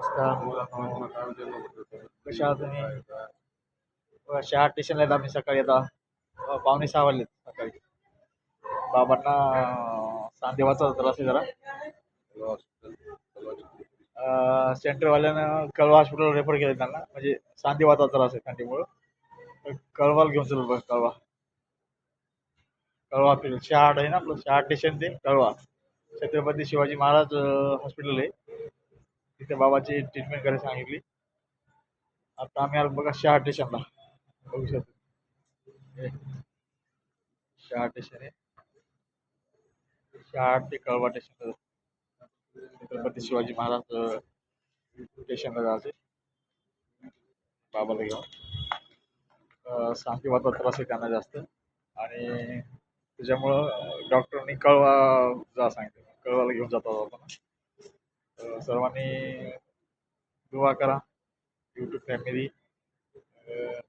नमस्कार मित्रांनो, कशा आहात तुम्ही? शहा स्टेशनला येत आम्ही सकाळी आता 5:45 वाजले सकाळी. बाबांना सांधेवाचा त्रास आहे जरा. सेंटरवाल्यानं कळवा हॉस्पिटल रेफर केलं त्यांना, म्हणजे सांधेवाचा त्रास आहे थंडीमुळं. तर कळवाला घेऊन चल बस. कळवा कळवा हॉस्पिटल शहा आहे ना आपलं, शहा स्टेशन ते कळवा. छत्रपती शिवाजी महाराज हॉस्पिटल आहे, तिथे बाबाची ट्रीटमेंट करायला सांगितली. आता आम्ही आलो बघा शहा स्टेशनला, बघू शकतो. हे शहा स्टेशन आहे, शहा ते कळवा स्टेशन, छत्रपती शिवाजी महाराज स्टेशनला जायचे बाबाला घेऊन. सांधेवाता त्रास आहे त्यांना जास्त, आणि त्याच्यामुळं डॉक्टरांनी कळवा जा सांगितलं. कळवाला घेऊन जातो आपण. सर्वांनी दुआ करा, यूट्यूब फॅमिली.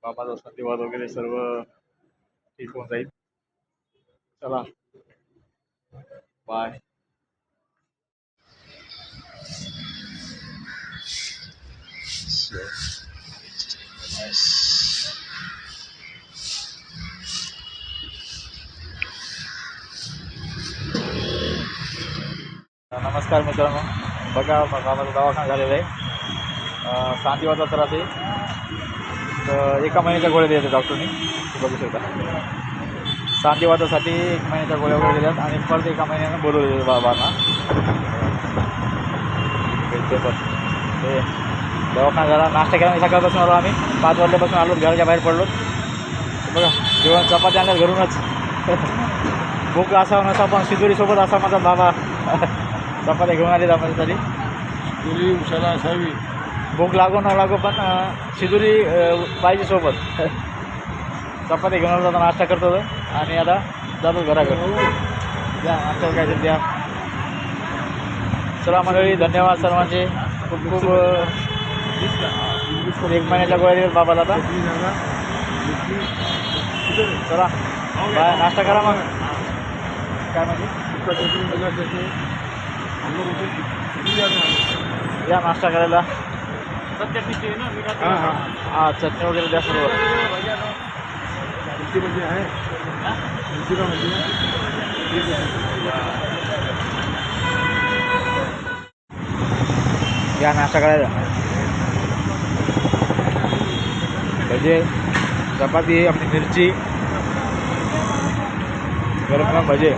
बाबाचा संधिवात वगैरे सर्व ठीक होऊन जाईल. चला, बाय. नमस्कार मित्रांनो, बघा बाबाचा दवाखाना झालेला आहे. सांधेवाचा त्रास आहे, तर 1 महिन्याच्या गोळ्या द्यायच्या डॉक्टरनी. बघू शकता, सांधेवातासाठी 1 महिन्याच्या गोळ्या वगैरे दिल्यात, आणि परत 1 महिन्यानं बोलवले बाबांना. ते दवाखाना झाला. नाश्ता केला सकाळपासून आलो आम्ही, 5 वाजल्यापासून आलो, घराच्या बाहेर पडलो. बघा जेवण चपाती आणल्यात घरूनच. भूक असावं नसा पण शिदोरीसोबत असा माझा बाबा चपात्या घेऊन आले माझ्यासाठी. पुरी उशाला असावी, भूक लागो न लागो पण शिदोरी पाहिजे सोबत. चपात्या घेऊन आलो, आता नाश्ता करतो आणि आता जातो घराकडे. द्या नाश्ता काय द्या. चला मंडळी, धन्यवाद सर्वांचे. खूप खूप 1 महिन्याच्या गोळ्या दिल्यात बाबाला आता. चला बाय, नाश्ता करा मग. काय म्हणजे या नाश्ता करायला. हां चटणी वगैरे द्या सर्व. या नाश्ता करायला. भजे, चपाती, आपली मिरची, गरम गरम भजे.